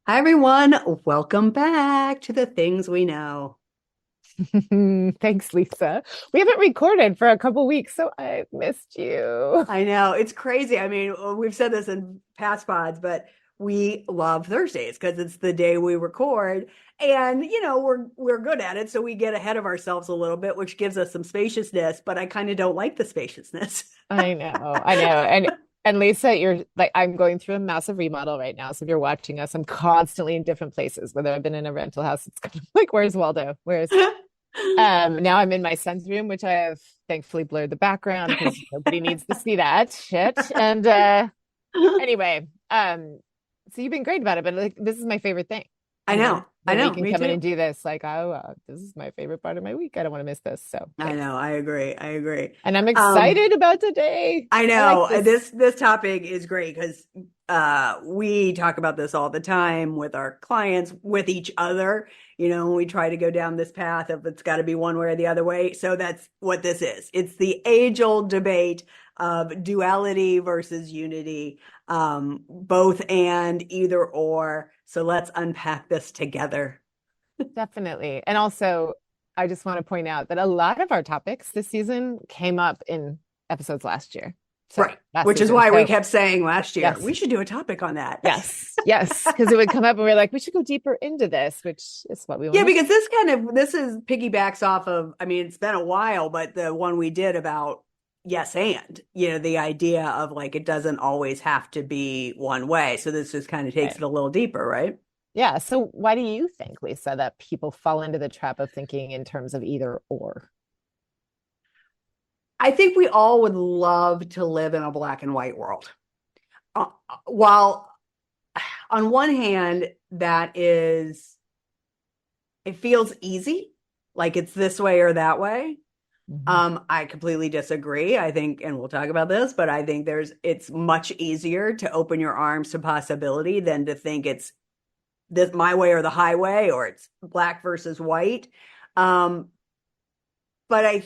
Hi, everyone. Welcome back to the things we know. Thanks, Lisa. We haven't recorded for a couple weeks, so I missed you. I know it's crazy. I mean, we've said this in past pods, but we love Thursdays because it's the day we record, and we're good at it, so we get ahead of ourselves a little bit, which gives us some spaciousness. But I kind of don't like the spaciousness. I know. And Lisa, you're like I'm going through a massive remodel right now. So if you're watching us, I'm constantly in different places. Whether I've been in a rental house, it's kind of like, where's Waldo? Where's now I'm in my son's room, which I have thankfully blurred the background because nobody needs to see that shit. And anyway, so you've been great about it, but like this is my favorite thing. I know, I When we know, can me come in too. and do this, like, oh, this is my favorite part of my week. I don't want to miss this. So I thanks. know, I agree, I agree. And I'm Um, excited about today. I I like know this. this topic is great because we talk about this all the time with our clients, with each other. We try to go down this path of it's got to be one way or the other way. So that's what this is. It's the age-old debate of duality versus unity, both and either or. So let's unpack this together. Definitely. And also, I just want to point out that a lot of our topics this season came up in episodes last year. So Right. last Which is season. why we So kept saying last year, yes, we should do a topic on that. yes. Because it would come up and we are like, we should go deeper into this, which is what we want Yeah, to do. because this is piggybacks off of, I mean, it's been a while, but the one we did about yes and, the idea of like it doesn't always have to be one way. So this just kind of takes Right. it a little deeper, right? Yeah. So why do you think, Lisa, that people fall into the trap of thinking in terms of either or? I think we all would love to live in a black and white world. While on one hand, it feels easy, like it's this way or that way. Mhm. I completely disagree. I think, and we'll talk about this, but I think it's much easier to open your arms to possibility than to think it's this my way or the highway or it's black versus white. Um, but I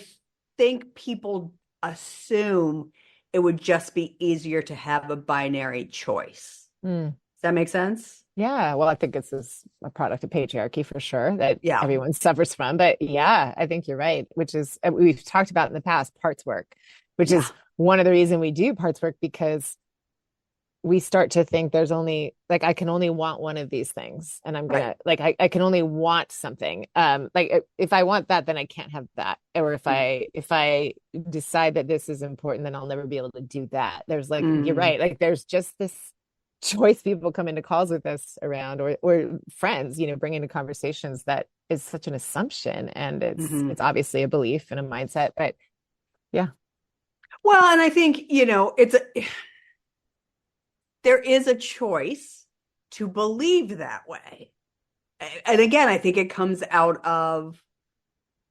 think people assume it would just be easier to have a binary choice. Mm. Does that make sense? Yeah, well, I think this is a product of patriarchy for sure that Yeah. everyone suffers from. But yeah, I think you're right, which is we've talked about in the past parts work, which Yeah. is one of the reason we do parts work because we start to think there's only like I can only want one of these things and I'm Right. gonna like I can only want something. Like if I want that, then I can't have that. Or if I decide that this is important, then I'll never be able to do that. There's like you're Mm-hmm. right, like there's just this choice people come into calls with us around or friends, bring into conversations that is such an assumption and Mm-hmm. it's obviously a belief and a mindset. But yeah. Well, and I think, there is a choice to believe that way. And again, I think it comes out of,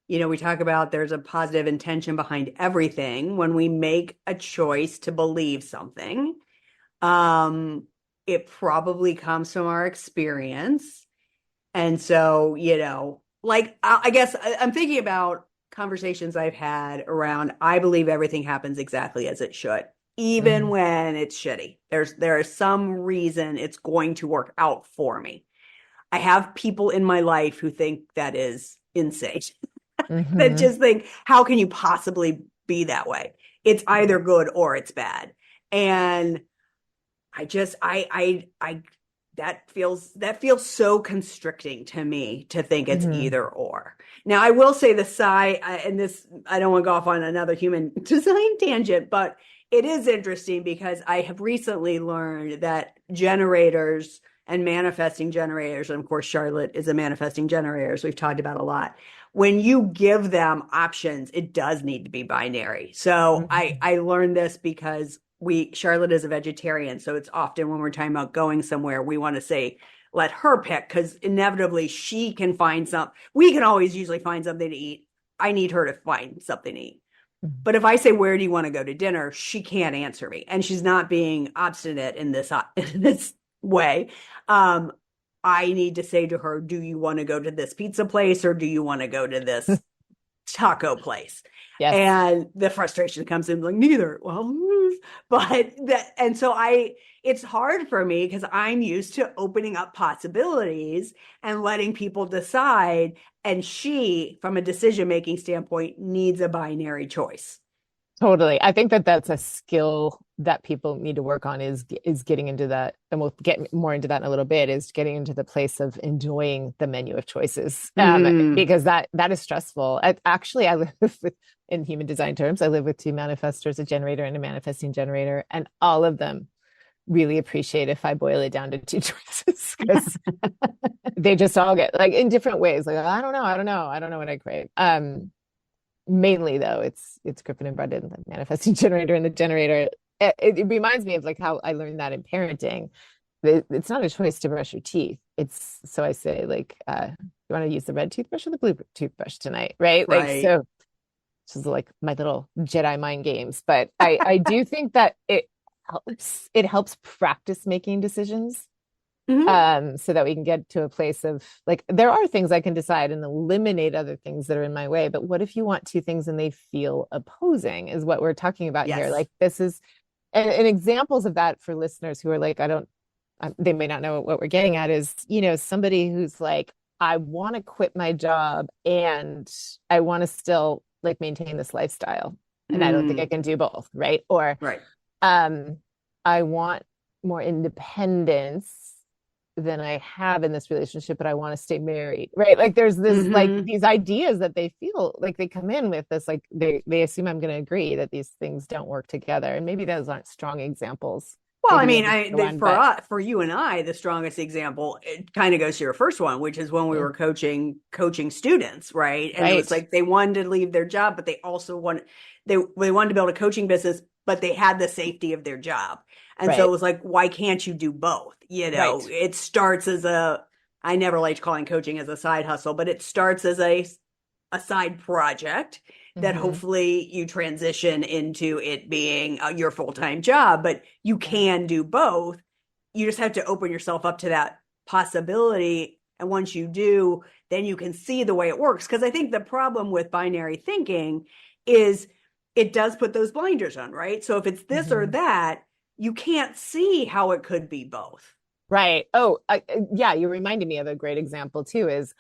we talk about there's a positive intention behind everything. When we make a choice to believe something, it probably comes from our experience. And so, like, I guess I'm thinking about conversations I've had around, I believe everything happens exactly as it should, even Mhm. when it's shitty. There is some reason it's going to work out for me. I have people in my life who think that is insane, that Mhm. just think, how can you possibly be that way? It's Yeah. either good or it's bad. And I just I that feels so constricting to me to think it's Mhm. either or. Now I will say the and this I don't want to go off on another human design tangent, but it is interesting because I have recently learned that generators and manifesting generators, and of course Charlotte is a manifesting generator, so we've talked about a lot. When you give them options, it does need to be binary. So I Mhm. I learned this because Charlotte is a vegetarian, so it's often when we're talking about going somewhere, we want to say let her pick because inevitably she can find some. We can always usually find something to eat. I need her to find something to eat. Mhm. But if I say where do you want to go to dinner, she can't answer me, and she's not being obstinate in this way. Um, I need to say to her, do you want to go to this pizza place or do you want to go to this taco place. Yes. And the frustration comes in like, neither. Well, but that, and so it's hard for me because I'm used to opening up possibilities and letting people decide. And she, from a decision making standpoint, needs a binary choice. Totally. I think that that's a skill that people need to work on is getting into that, and we'll get more into that in a little bit, is getting into the place of enjoying the menu of choices. Because that is stressful. I live with, in human design terms, I live with two manifestors, a generator and a manifesting generator, and all of them really appreciate if I boil it down to two choices, because they just all get like in different ways. Like, I don't know what I crave. Mainly though, it's Griffin and Brendan, the manifesting generator and the generator. It reminds me of like how I learned that in parenting. It's not a choice to brush your teeth. It's, so I say like, you want to use the red toothbrush or the blue toothbrush tonight, right? Like, so this is like my little Jedi mind games. But I do think that it helps practice making decisions. So that we can get to a place of like, there are things I can decide and eliminate other things that are in my way. But what if you want two things and they feel opposing, is what we're talking about here. Like, this is, and examples of that for listeners who are like, they may not know what we're getting at, is, somebody who's like, I want to quit my job and I want to still like maintain this lifestyle. And I don't think I can do both. Right. Or, I want more independence than I have in this relationship, but I want to stay married, right? Like, there's this like these ideas that they feel like they come in with this, like they assume I'm going to agree that these things don't work together, and maybe those aren't strong examples. Well, I mean, for you and I, the strongest example, it kind of goes to your first one, which is when we were coaching students, right? And it was like they wanted to leave their job, but they also they wanted to build a coaching business, but they had the safety of their job. And so it was like, why can't you do both? It starts as I never liked calling coaching as a side hustle, but it starts as a side project that hopefully you transition into it being your full-time job, but you can do both. You just have to open yourself up to that possibility. And once you do, then you can see the way it works. Because I think the problem with binary thinking is it does put those blinders on, right? So if it's this or that, you can't see how it could be both. Right. Oh, yeah. You reminded me of a great example too, is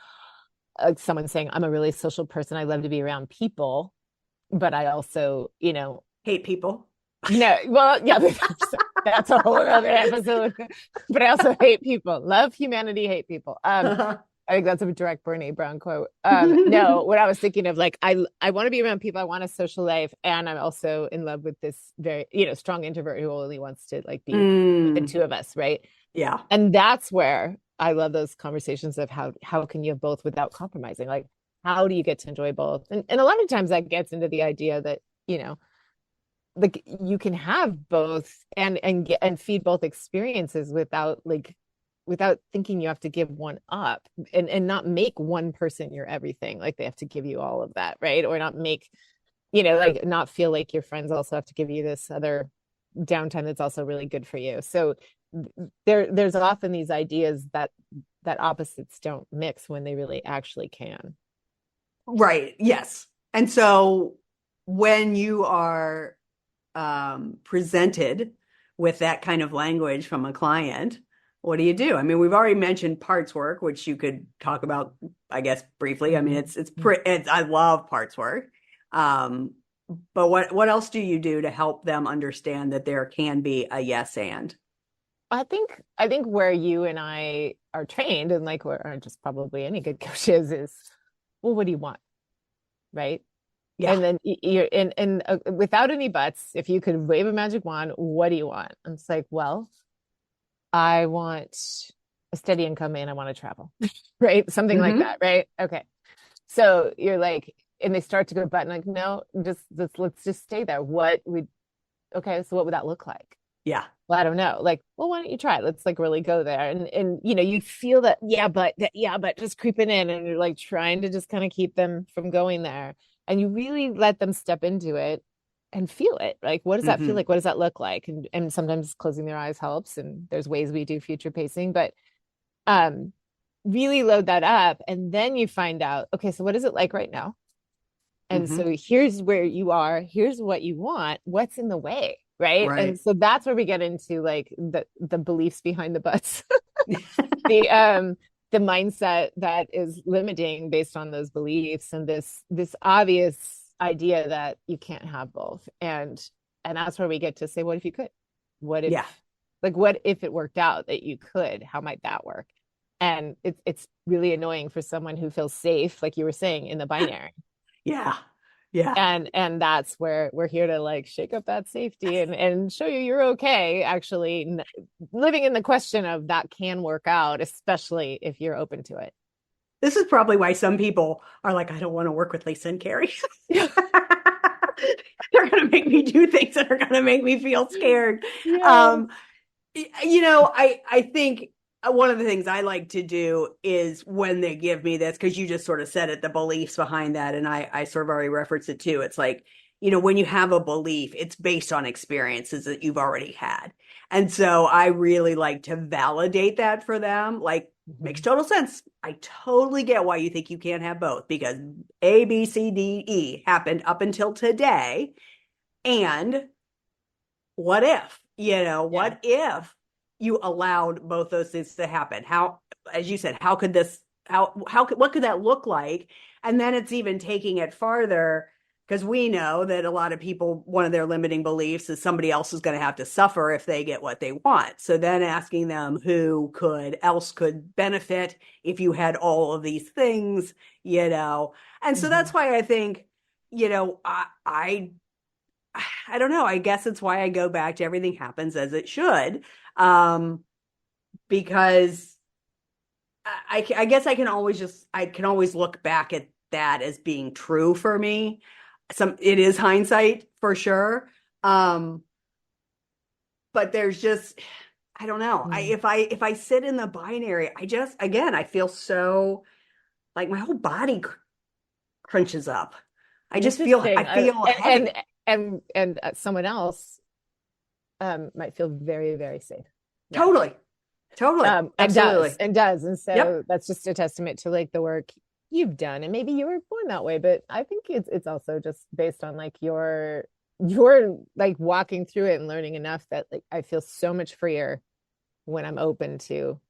someone saying, I'm a really social person. I love to be around people, but I also, hate people. No, well, yeah, that's a whole other episode. But I also hate people. Love humanity, hate people. I think that's a direct Brene Brown quote. No, what I was thinking of, like, I want to be around people. I want a social life, and I'm also in love with this very, strong introvert who only wants to like be the two of us, right? Yeah. And that's where I love those conversations of how can you have both without compromising? Like, how do you get to enjoy both? And a lot of times that gets into the idea that, like, you can have both and feed both experiences without thinking you have to give one up, and not make one person your everything. Like, they have to give you all of that, right? Or not make, like, not feel like your friends also have to give you this other downtime that's also really good for you. So there's often these ideas that opposites don't mix when they really actually can. Right. Yes. And so when you are presented with that kind of language from a client, what do you do? I mean, we've already mentioned parts work, which you could talk about, I guess, briefly. I mean, I love parts work. But what else do you do to help them understand that there can be a yes and? I think where you and I are trained, and like where just probably any good coaches, is, well, what do you want? Right. Yeah. And then you're in without any buts, if you could wave a magic wand, what do you want? And it's like, well, I want a steady income and I want to travel, right? Something like that, right? Okay. So you're like, and they start to go button, like, no, let's just stay there. Okay, so what would that look like? Yeah. Well, I don't know. Like, well, why don't you try it? Let's like really go there. And you feel that, but just creeping in, and you're like trying to just kind of keep them from going there. And you really let them step into it and feel it. Like, what does that feel like? What does that look like? And sometimes closing their eyes helps. And there's ways we do future pacing, but really load that up. And then you find out, okay, so what is it like right now? And so here's where you are, here's what you want, what's in the way, right? And Right. so that's where we get into like the beliefs behind the butts. the the mindset that is limiting based on those beliefs and this obvious idea that you can't have both. And that's where we get to say, what if you could? What if Yeah. like what if it worked out that you could? How might that work? And it's really annoying for someone who feels safe, like you were saying, in the binary. Yeah. Yeah. And that's where we're here to like shake up that safety and show you you're okay actually living in the question of that can work out, especially if you're open to it. This is probably why some people are like, I don't want to work with Lisa and Kari. They're going to make me do things that are going to make me feel scared. Yeah. Um, I think one of the things I like to do is when they give me this, because you just sort of said it, the beliefs behind that, and I sort of already referenced it too. It's like, when you have a belief, it's based on experiences that you've already had. And so I really like to validate that for them. Like, makes Mhm. total sense. I totally get why you think you can't have both, because A, B, C, D, E happened up until today. And what if, Yeah. what if you allowed both those things to happen? How, as you said, how could this, what could that look like? And then it's even taking it farther, because we know that a lot of people, one of their limiting beliefs is somebody else is going to have to suffer if they get what they want. So then asking them who else could benefit if you had all of these things. And so that's Mhm. why I think, I don't know. I guess it's why I go back to everything happens as it should. Um, because I guess I can always look back at that as being true for me. It is hindsight for sure. Um, but there's just, I don't know. Mm. If I sit in the binary, again, I feel so like my whole body crunches up. I Interesting. feel heavy. And someone else might feel very, very safe. Yeah. Totally. Totally. And does Absolutely. and does. And Yep. so that's just a testament to like the work you've done. And maybe you were born that way, but I think it's also just based on like your like walking through it and learning enough that like I feel so much freer when I'm open to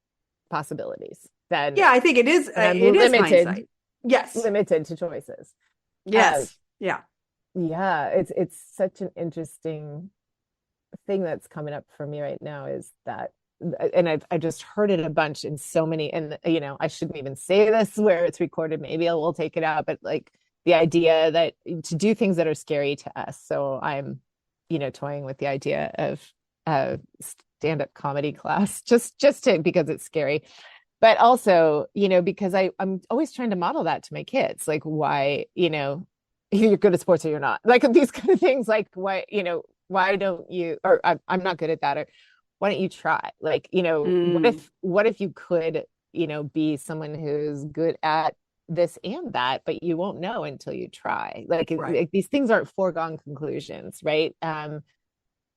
possibilities than Yeah, I think it is. when I'm It is hindsight. Yes. limited to choices. Uh, Yes. Yeah. yeah, it's such an interesting thing that's coming up for me right now is that, and I just heard it a bunch in so many, and I shouldn't even say this where it's recorded, maybe I will take it out, but like the idea that to do things that are scary to us. So I'm toying with the idea of stand-up comedy class just to because it's scary, but also because I'm always trying to model that to my kids, like why you're good at sports or you're not, like these kind of things, like why don't you, or I'm not good at that, or why don't you try, like Mm, what if you could be someone who's good at this and that, but you won't know until you try, right. like these things aren't foregone conclusions, right?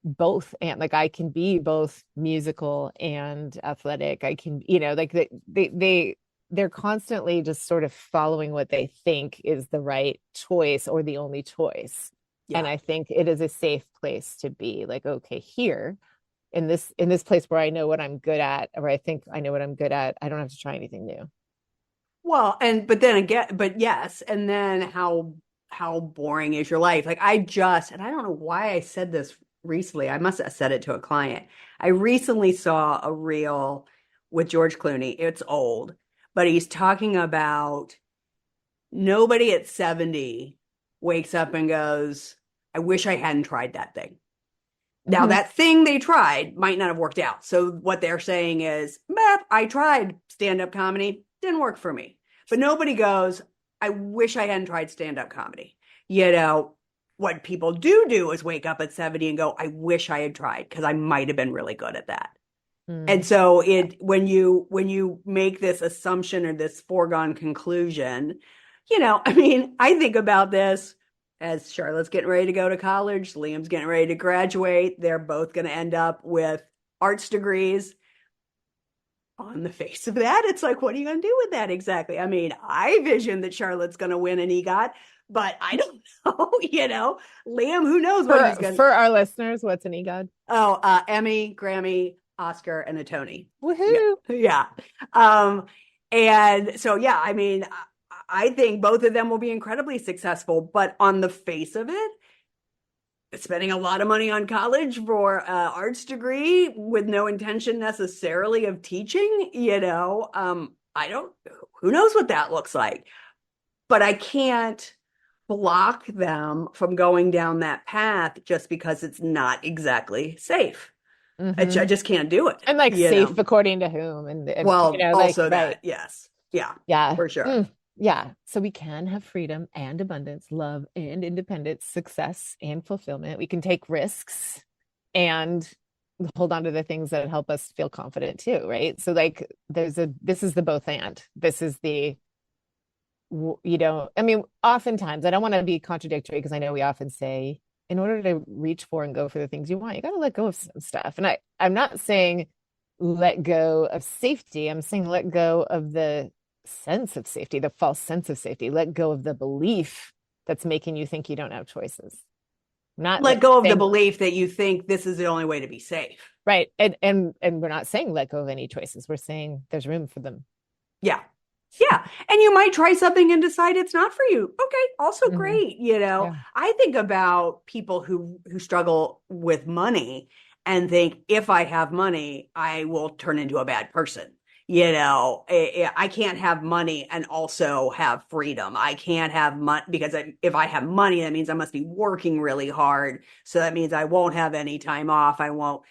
Both, and like I can be both musical and athletic. I can like they're constantly just sort of following what they think is the right choice or the only choice. And Yeah. I think it is a safe place to be like, okay, here in this place where I know what I'm good at, or I think I know what I'm good at, I don't have to try anything new. Well, but then again, but yes, and then how boring is your life? Like and I don't know why I said this recently. I must have said it to a client. I recently saw a reel with George Clooney. It's old, but he's talking about nobody at 70 wakes up and goes, I wish I hadn't tried that thing. Now, Mhm. that thing they tried might not have worked out. So, what they're saying is, I tried stand up comedy, didn't work for me. But nobody goes, I wish I hadn't tried stand up comedy. You know, what people do is wake up at 70 and go, I wish I had tried because I might have been really good at that. And Mm. so when you make this assumption or this foregone conclusion, I mean, I think about this as Charlotte's getting ready to go to college, Liam's getting ready to graduate. They're both going to end up with arts degrees. on the face of that, it's like, what are you going to do with that exactly? I mean, I vision that Charlotte's going to win an EGOT, but I don't know, Liam, who knows what he's going to. For our listeners, what's an EGOT? Oh, Emmy, Grammy, Oscar, and a Tony. Woohoo! Yeah. And so, yeah, I mean, I think both of them will be incredibly successful, but on the face of it, spending a lot of money on college for an arts degree with no intention necessarily of teaching, I don't, who knows what that looks like, but I can't block them from going down that path just because it's not exactly safe. I just can't do it. And like safe according to whom? And well, also that, right. yes. Yeah. Yeah. For sure. Yeah. So we can have freedom and abundance, love and independence, success and fulfillment. We can take risks and hold on to the things that help us feel confident too, right? So like this is the both and. This is the, I mean, oftentimes I don't want to be contradictory because I know we often say in order to reach for and go for the things you want, you got to let go of some stuff. And I'm not saying let go of safety. I'm saying let go of the sense of safety, the false sense of safety. Let go of the belief that's making you think you don't have choices. Not let go of the belief that you think this is the only way to be safe. Right. And we're not saying let go of any choices. We're saying there's room for them. Yeah. Yeah. And you might try something and decide it's not for you. Okay. Also great. Yeah. I think about people who struggle with money and think if I have money, I will turn into a bad person. I can't have money and also have freedom. I can't have money because if I have money, that means I must be working really hard. So that means I won't have any time off. I won't.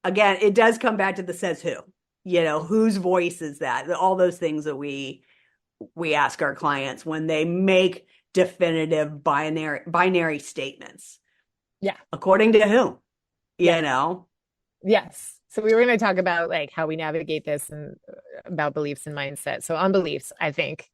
Again, it does come back to the says who. Whose voice is that? All those things that we ask our clients when they make definitive binary statements. Yeah. According to whom? Yes. So we were going to talk about like how we navigate this and about beliefs and mindset. So on beliefs, I think,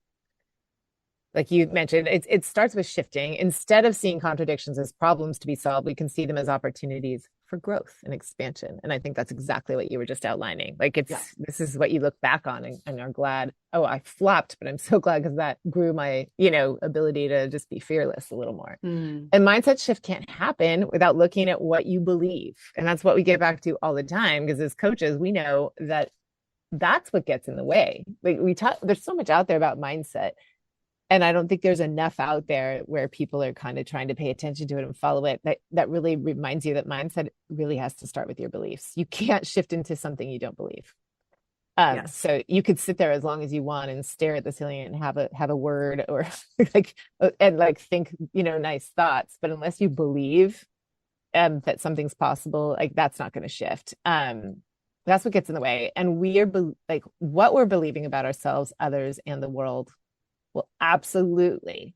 like you mentioned, it starts with shifting. Instead of seeing contradictions as problems to be solved, we can see them as opportunities for growth and expansion. And I think that's exactly what you were just outlining. Like this is what you look back on and are glad, oh, I flopped, but I'm so glad because that grew my, ability to just be fearless a little more. And mindset shift can't happen without looking at what you believe. And that's what we get back to all the time, because as coaches, we know that that's what gets in the way. Like there's so much out there about mindset. And I don't think there's enough out there where people are kind of trying to pay attention to it and follow it. That really reminds you that mindset really has to start with your beliefs. You can't shift into something you don't believe. Yes. So you could sit there as long as you want and stare at the ceiling and have a word or think, nice thoughts. But unless you believe that something's possible, like that's not going to shift. That's what gets in the way. And what we're believing about ourselves, others, and the world will absolutely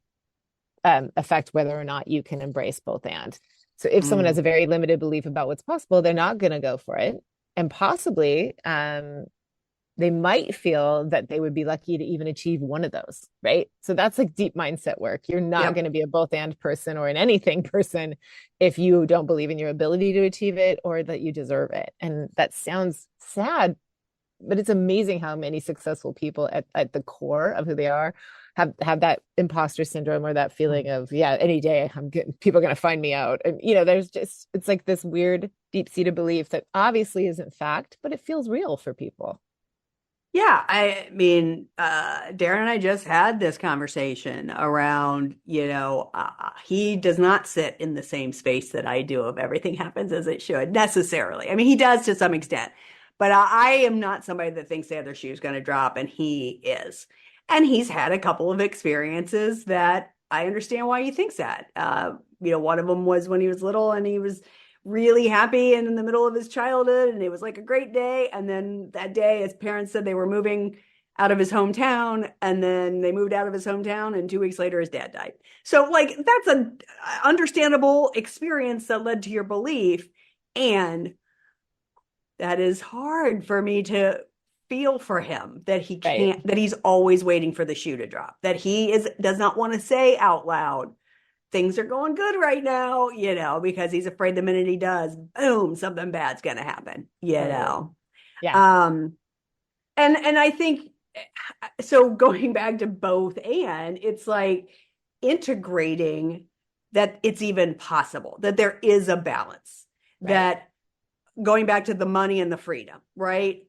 affect whether or not you can embrace both and. So if someone has a very limited belief about what's possible, they're not going to go for it. And possibly they might feel that they would be lucky to even achieve one of those, right? So that's like deep mindset work. You're not going to be a both and person or an anything person if you don't believe in your ability to achieve it or that you deserve it. And that sounds sad, but it's amazing how many successful people at the core of who they are have that imposter syndrome or that feeling of, any day people are going to find me out. And, it's like this weird deep-seated belief that obviously isn't fact, but it feels real for people. Yeah. I mean, Darren and I just had this conversation around, he does not sit in the same space that I do of everything happens as it should necessarily. I mean, he does to some extent, but I am not somebody that thinks the other shoe is going to drop, and he is. And he's had a couple of experiences that I understand why he thinks that. One of them was when he was little and he was really happy and in the middle of his childhood, and it was like a great day. And then that day, his parents said they were moving out of his hometown, and then they moved out of his hometown, and 2 weeks later, his dad died. So like, that's an understandable experience that led to your belief. And that is hard for me to feel for him, that he can't, that he's always waiting for the shoe to drop, that he does not want to say out loud, things are going good right now, because he's afraid the minute he does, boom, something bad's going to happen, Yeah. and I think so going back to both, and it's like integrating that it's even possible, that there is a balance, Right. that going back to the money and the freedom, right?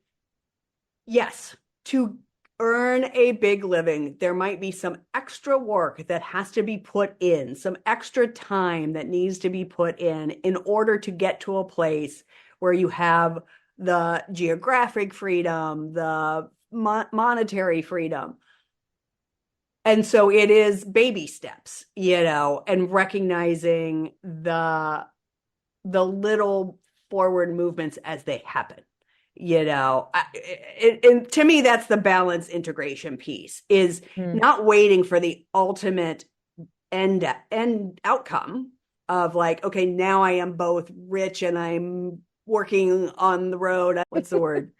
Yes, to earn a big living, there might be some extra work that has to be put in, some extra time that needs to be put in order to get to a place where you have the geographic freedom, the monetary freedom. And so it is baby steps, and recognizing the little forward movements as they happen. And to me, that's the balance integration piece, is Hmm. not waiting for the ultimate end outcome of like, okay, now I am both rich and I'm working on the road. What's the word?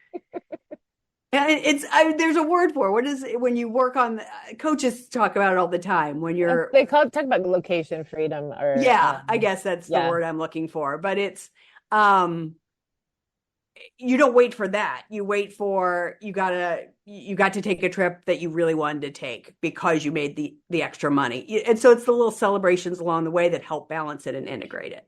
There's a word for it. What is it when you work on, coaches talk about it all the time when you're, Talk about location freedom or yeah, I guess that's the yeah. word I'm looking for, but it's, um, you don't wait for that. You wait for, you got to take a trip that you really wanted to take because you made the extra money. And so it's the little celebrations along the way that help balance it and integrate it.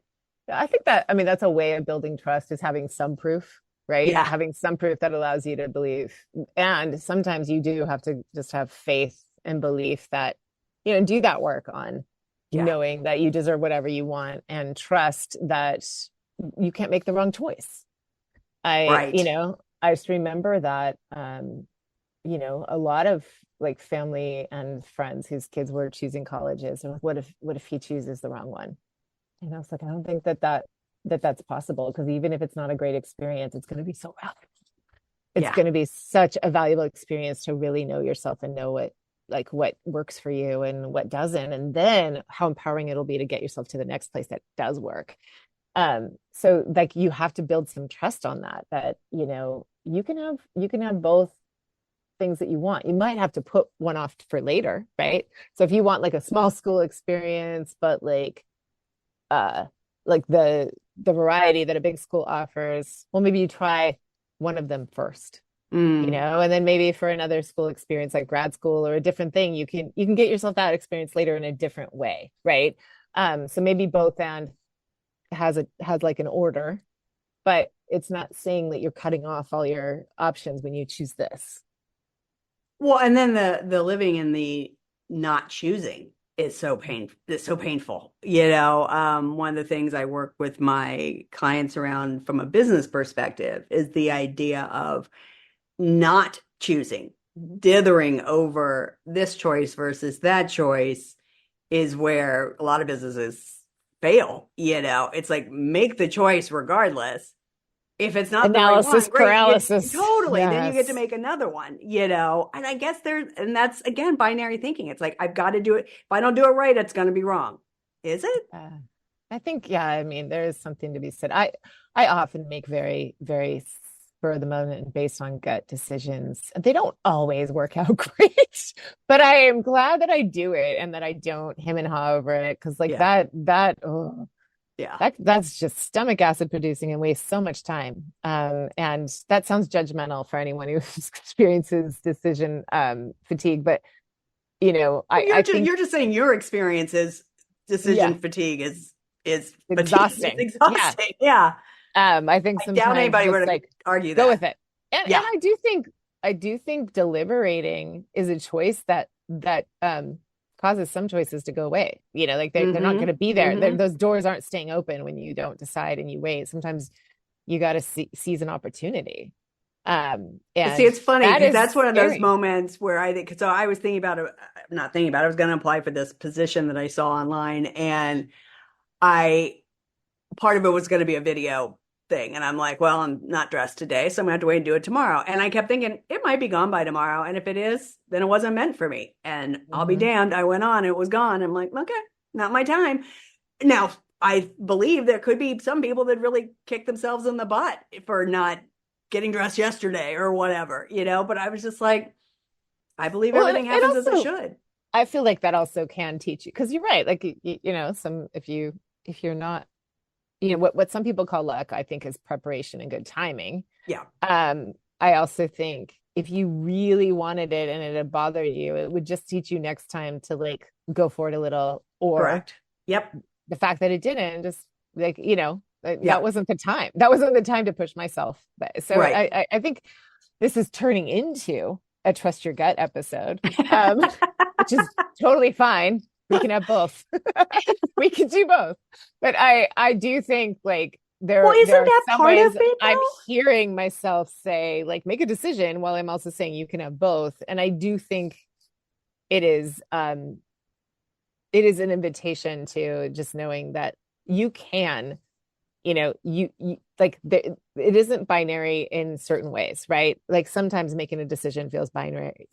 I think that, I mean, that's a way of building trust, is having some proof, right? Yeah. Having some proof that allows you to believe. And sometimes you do have to just have faith and belief that, do that work on Yeah. knowing that you deserve whatever you want, and trust that you can't make the wrong choice. Right. I just remember that, a lot of like family and friends whose kids were choosing colleges, and what if he chooses the wrong one? And I was like, I don't think that's possible, because even if it's not a great experience, it's going to be so valuable. It's Yeah. going to be such a valuable experience to really know yourself and know what works for you and what doesn't, and then how empowering it'll be to get yourself to the next place that does work. So like you have to build some trust on that, you can have both things that you want. You might have to put one off for later, right? So if you want like a small school experience, but uh like the variety that a big school offers, well, maybe you try one of them first, Mm. and then maybe for another school experience like grad school or a different thing, you can get yourself that experience later in a different way, right? So maybe both and has like an order, but it's not saying that you're cutting off all your options when you choose this. Well, and then the living in the not choosing is so painful. It's so painful. One of the things I work with my clients around from a business perspective is the idea of not choosing, dithering over this choice versus that choice, is where a lot of businesses fail. It's like, make the choice regardless. If it's not the right one, Analysis great. paralysis. Totally. Then you get to Yes. make another one. And I guess and that's again binary thinking. It's like, I've got to do it. If I don't do it right, it's going to be wrong. Is it? I think, yeah, I mean, there is something to be said. I often make very, very spur of the moment and based on gut decisions. They don't always work out great, but I am glad that I do it and that I don't hem and haw over it. Cause like Yeah. oh, Yeah. that's just stomach acid producing and wastes so much time. And that sounds judgmental for anyone who experiences decision fatigue, but I think, You're just saying your experience is yeah, decision fatigue is fatigue. It's exhausting. Yeah. exhausting. Yeah. I think I doubt sometimes anybody just would like argue go that. with it. And Yeah. I do think deliberating is a choice that causes some choices to go away. Like they're not going Mm-hmm. to be there. Mm-hmm. Those doors aren't staying open when you don't decide and you wait. Sometimes you got to seize an opportunity. See, And it's funny that because is that's one of those scary. moments where I think, so I was thinking about it, not thinking about it, I was going to apply for this position that I saw online, and I, part of it was going to be a video thing. And I'm like, well, I'm not dressed today, so I'm going to have to wait and do it tomorrow. And I kept thinking it might be gone by tomorrow. And if it is, then it wasn't meant for me. And I'll be Mhm. damned. I went on, it was gone. I'm like, okay, not my time. Now, I believe there could be some people that really kick themselves in the butt for not getting dressed yesterday or whatever, but I was just like, I believe Well, everything it happens as it also, should. I feel like that also can teach you, because you're right. Like, some, if you're not, what some people call luck, I think is preparation and good timing. Yeah. Um, I also think if you really wanted it and it had bothered you, it would just teach you next time to like go for it a little, or Correct. Yep. the fact that it didn't, just like, that Yep. wasn't the time. That wasn't the time to push myself. So Right. I think this is turning into a trust your gut episode, which is totally fine. We can have both. We can do both. But I do think like Well, there isn't are that some part of ways it I'm though? hearing myself say like make a decision while I'm also saying you can have both. And I do think it is it is an invitation to just knowing that you can, you like it isn't binary in certain ways, right? Like sometimes making a decision feels binary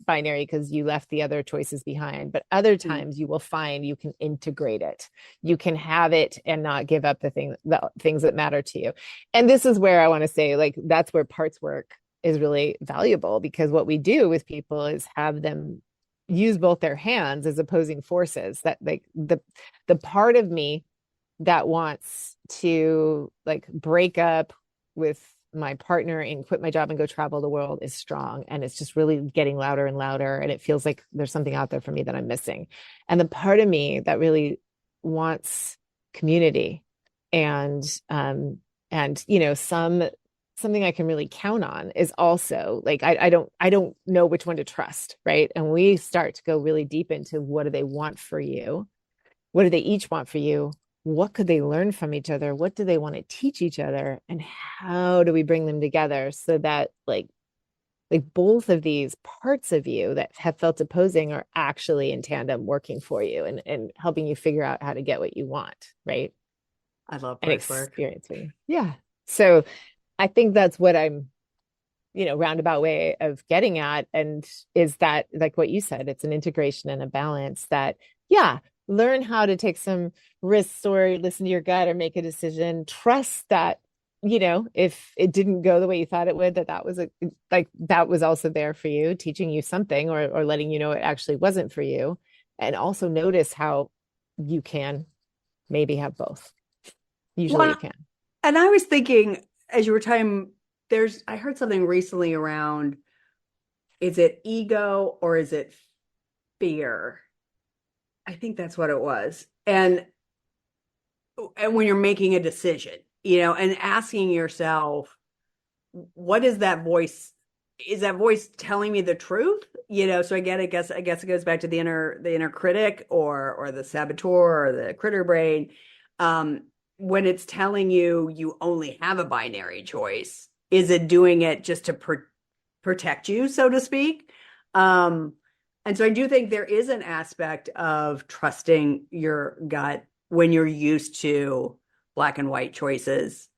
because you left the other choices behind, but other Mm. times you will find you can integrate it. You can have it and not give up the things that matter to you. And this is where I want to say like that's where parts work is really valuable, because what we do with people is have them use both their hands as opposing forces. That like the part of me that wants to like break up with my partner and quit my job and go travel the world is strong, and it's just really getting louder and louder, and it feels like there's something out there for me that I'm missing. And the part of me that really wants community and something I can really count on is also like I don't know which one to trust, right? And we start to go really deep into what do they want for you, what do they each want for you, what could they learn from each other, what do they want to teach each other, and how do we bring them together so that like both of these parts of you that have felt opposing are actually in tandem working for you and helping you figure out how to get what you want, right? I love And parts work. experiencing. Yeah. So I think that's what I'm, roundabout way of getting at. And is that like what you said, it's an integration and a balance that, yeah, learn how to take some risks or listen to your gut or make a decision. Trust that, if it didn't go the way you thought it would, that was that was also there for you, teaching you something or letting you know it actually wasn't for you. And also notice how you can maybe have both. Usually you Well, can. and I was thinking as you were talking, I heard something recently around, is it ego or is it fear? I think that's what it was. And when you're making a decision, and asking yourself, what is that voice? Is that voice telling me the truth? So again, I guess it goes back to the inner critic or the saboteur or the critter brain. When it's telling you only have a binary choice, is it doing it just to protect you, so to speak? And so I do think there is an aspect of trusting your gut when you're used to black and white choices,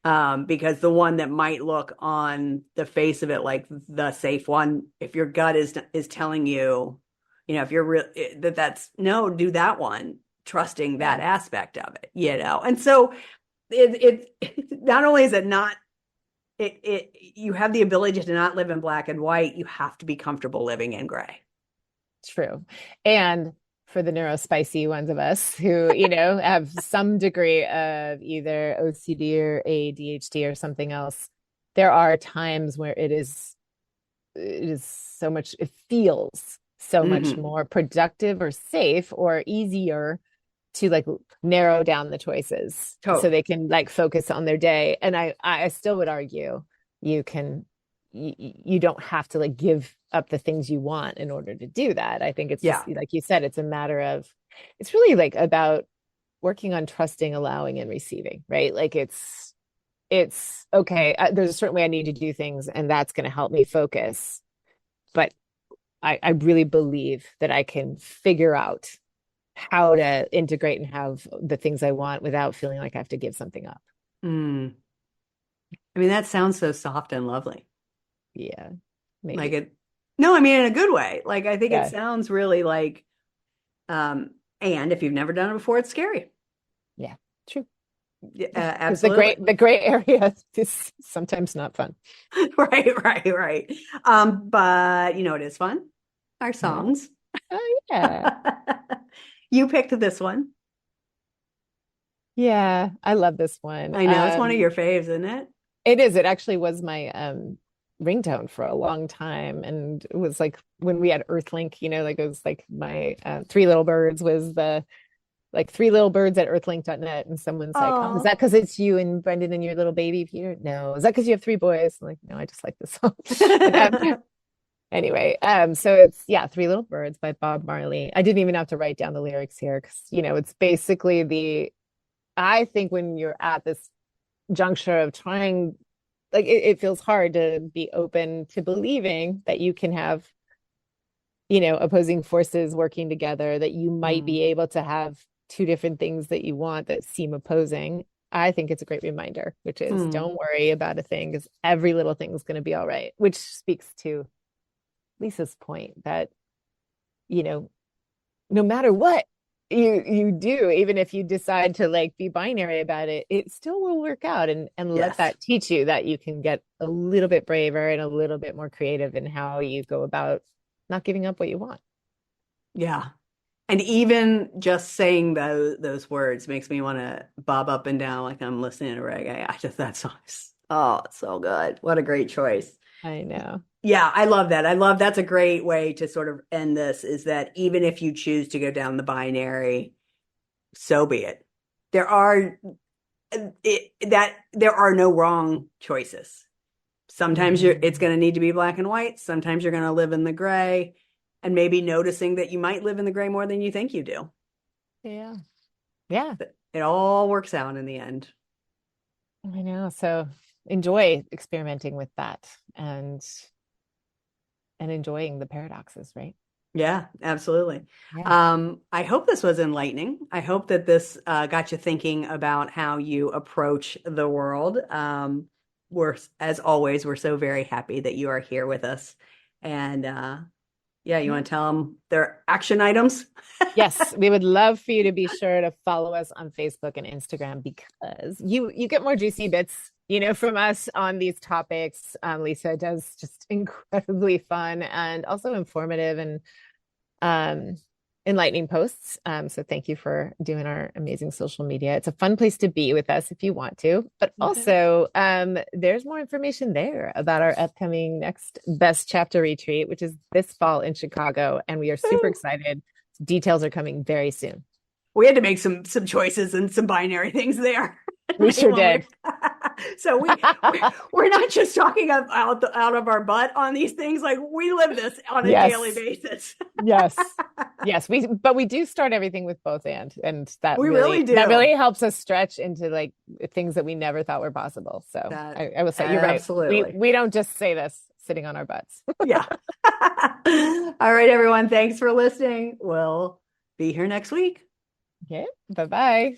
because the one that might look on the face of it like the safe one, if your gut is telling you, if you're that's no, do that one, trusting that Yeah. aspect of it, and so it not only is it not you have the ability to not live in black and white, you have to be comfortable living in gray. True. And for the neurospicy ones of us who, have some degree of either OCD or ADHD or something else, there are times where it is so much, it feels so much Mm-hmm. more productive or safe or easier to like narrow down the choices so Totally. they can like focus on their day. And I still would argue you can you don't have to like give up the things you want in order to do that. I think it's Yeah. just like you said, it's a matter of it's really like about working on trusting, allowing, and receiving, right? Like it's okay. There's a certain way I need to do things, and that's going to help me focus. But I really believe that I can figure out how to integrate and have the things I want without feeling like I have to give something up. Mm. I mean, that sounds so soft and lovely. Yeah, Like maybe. it, no, I mean, in a good way. Like, I think it Yeah, sounds really like, um, and if you've never done it before, it's scary. yeah, true. Yeah, Because absolutely. the gray area is sometimes not fun. Right, right, right. But it is fun. Our Right. songs. Oh yeah. You picked this one. Yeah, I love this one. I know it's one of your faves, isn't it? It is. It actually was my ringtone for a long time. And it was like when we had Earthlink, like it was like my Three Little Birds was the like Three Little Birds at earthlink.net. And someone's like, oh, is Oh. that because it's you and Brendan and your little baby Peter? No. Is that because you have three boys? I'm like, no, I just like this song. But, anyway, so it's Three Little Birds by Bob Marley. I didn't even have to write down the lyrics here because it's basically I think when you're at this juncture of trying, like it feels hard to be open to believing that you can have opposing forces working together, that you might be able to have two different things that you want that seem opposing. I think it's a great reminder, which is don't worry about a thing because every little thing is going to be all right, which speaks to Lisa's point that no matter what you do, even if you decide to like be binary about it, it still will work out, and let Yes. that teach you that you can get a little bit braver and a little bit more creative in how you go about not giving up what you want. Yeah. And even just saying those words makes me want to bob up and down like I'm listening to reggae. That song it's so good. What a great choice. I know. Yeah, I love that. That's a great way to sort of end this, is that even if you choose to go down the binary, so be it. There are no wrong choices. Sometimes it's going to need to be black and white. Sometimes you're going to live in the gray, and maybe noticing that you might live in the gray more than you think you do. Yeah. Yeah. It all works out in the end. I know. So enjoy experimenting with that and enjoying the paradoxes, right? Yeah, absolutely. Yeah. I hope this was enlightening. I hope that this got you thinking about how you approach the world. As always, we're so very happy that you are here with us. And you want to tell them their action items? Yes, we would love for you to be sure to follow us on Facebook and Instagram, because you get more juicy bits, from us on these topics. Lisa does just incredibly fun and also informative and enlightening posts. So thank you for doing our amazing social media. It's a fun place to be with us if you want to, but also there's more information there about our upcoming next Best Chapter Retreat, which is this fall in Chicago. And we are super excited. Details are coming very soon. We had to make some choices and some binary things there. We sure did. So we're not just talking out of our butt on these things. Like, we live this on a daily basis. Yes. But we do start everything with both and that we really do. That really helps us stretch into like things that we never thought were possible. So I will say you're right. Absolutely. We don't just say this sitting on our butts. Yeah. All right, everyone. Thanks for listening. We'll be here next week. Okay. Bye-bye.